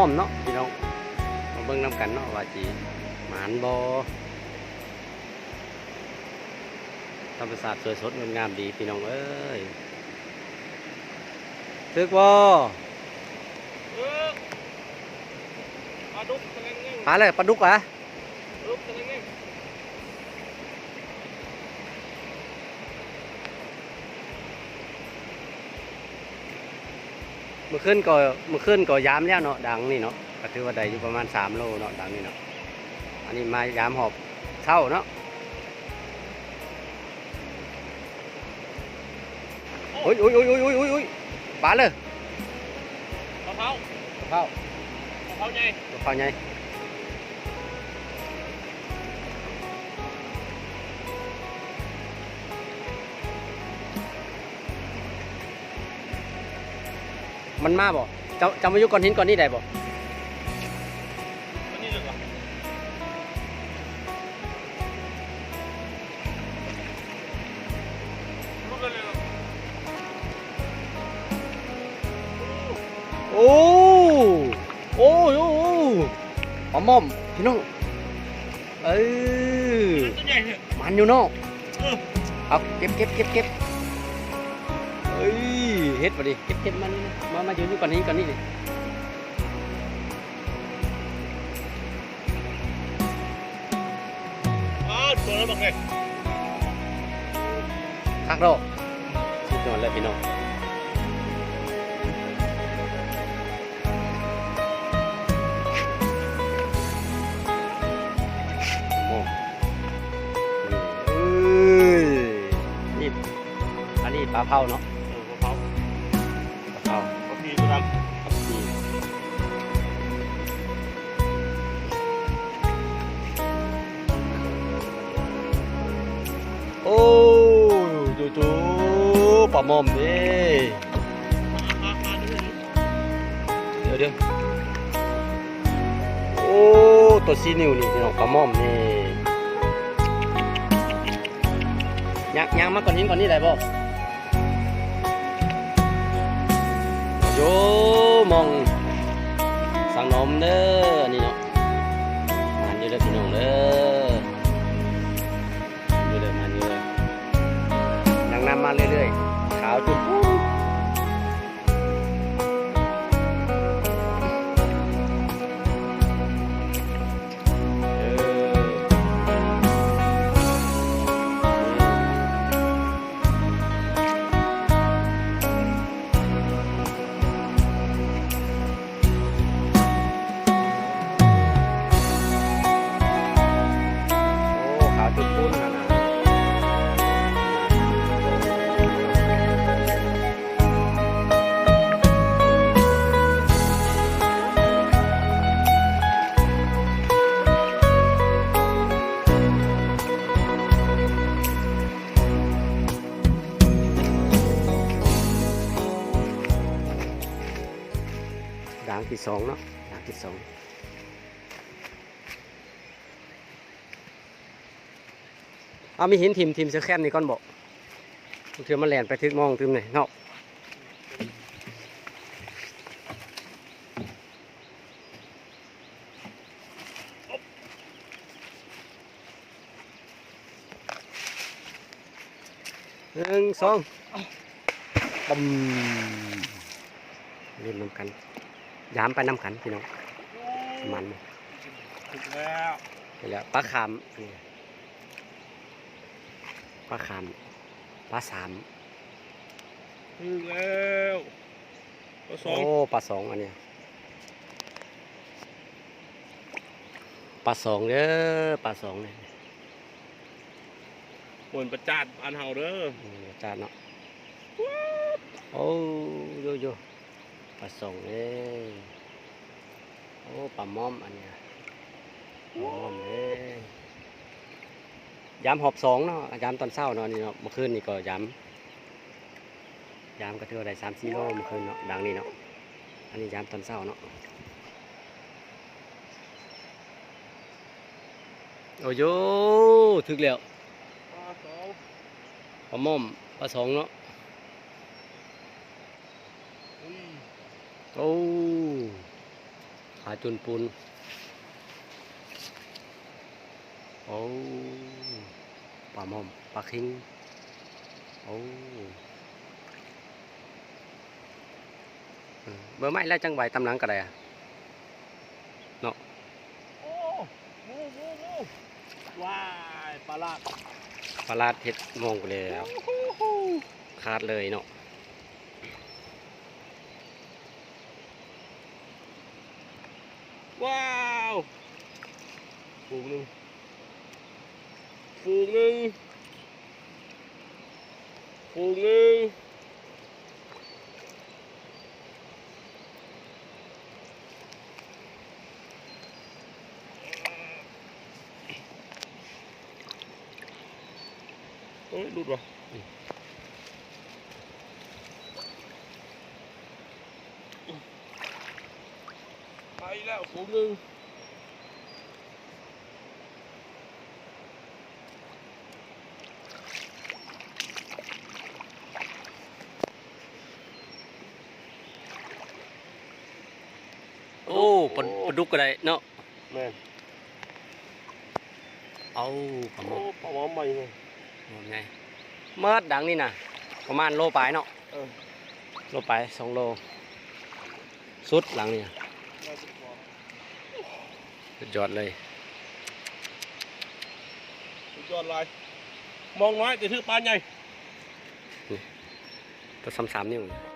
มเนาะพี่น้องมาเบิ่งน้ำกันเนาะว่าจีหมานบ่ธรรมศาสตร์สวยสดงดงามดีพี่น้องเอ้ยตึกบ่ปลาดุกตัวนึง ปลาอะไรปลาดุกอ่ะ ดุกตัวนึงเมื่อคืนก็ยามแล้วเนาะดังนี่เนาะก็ถือว่าได้อยู่ประมาณ3 โลเนาะดังนี่เนาะอันนี้มายามหอบเช้าเนาะโอ้ยปลาเลย กระเพราก ระเพราก ระเพราใหญ่ กระเพราใหญ่มันมาบ่เจ้ามาอยู่ก่อนหินก่อนนี่ได้บ่ อันนี้เด็กอ่ะรูปเลย โอ้โอ้ปลาหม่อมพี่น้องเออ ตัวใหญ่เหรอ มันอยู่เนาะ เออ เอาเก็บเฮ้ยเฮ็ดบ่ดิเก็บมันนี่นะมายืนอยู่ก่อนนี่นี่ อ๋อตัวแล้วบอกไง คักดอกสุดยอดเลยพี่น้องโอ้เอ้ยนี่อันนี้ปลาเผาเนาะ กระเพรา ปลาเผาก ระพีตัวด นี่โอ้จู่ปลาหม่อมดิ ำเดี๋ยวโอ้ตัวซีนิวนี่พี่น้องปลาหม่อมนี่ยังมาก่อนนี้ได้บ่โยมองสั่งนมเด้อนี่เนาะมันอยู่เด้อพี่น้องเด้ออยู่เด้อมันอยู่เด้อดังน้ำมาเรื่อยๆขาวจุดปุ้นนะด่างที่2เนาะด่างที่2เอามีหินทิมเสือแค้นนี่ก่อนบอกเถื่อมันแหลนไปทึกมองทึมไหนเนาะ1 2ปั๊มเล่นน้ำกันยามไปน้ำกันพี่น้องมัน ถึงแล้ว ไปแล้วปลาขามนี่ปลาขามปลา3 ถึงแล้วปลาสอ โอ้ ง ปลา2อันเนี้ยปลา2เด้อปลา2เนี่ย บนประจาดอันเฮาเด้อ จานเนาะโอ้โยปลา2เด้โอ้ปลาหม้อมอันเนี้ยปลาหม้อมเด้ยามหอบ2เนาะยามตอนเช้าเนาะนี่เนาะเมื่อคืนนี่ก็ยามก็ถือว่าได้3-4 โลเมื่อคืนเนาะดังนี่เนาะอันนี้ยามตอนเช้าเนาะโอ้โยถึกแล้ว ปลาสอง ปลาหม้อมปลา2เนาะ อุ้ย โอ้ จุนปูนโอ้ปลาหม่อมปลาคิงโอ้เบอร์ไม้แล้วจังไหวตำหนังก็ได้อะเนาะ โอ้งูงูงูว้ายปลาลาด ปลาลาดเห็ดงงไปแล้วขาดเลยเนาะ ว้าวฝูงหนึ่งฝูงหนึ่งฝูงหนึ่งเอ้ยหลุดวะไปแล้วฝูงหนึ่ง โอ้ปลาดุกก็ได้เนาะ แม่น เอาปลาหม โอ้ อม ปลาหมอใหม่ไง หมอมไงเมื่อดังนี่นะประมาณโลปลายเนาะ เออ โลปลาย2 โลสุดหลังนี่นะ น่าจะพอ สุดยอดเลย สุดยอดลายมองน้อยแต่ถือปลาใหญ่ ตัว3 นิ้ว เอ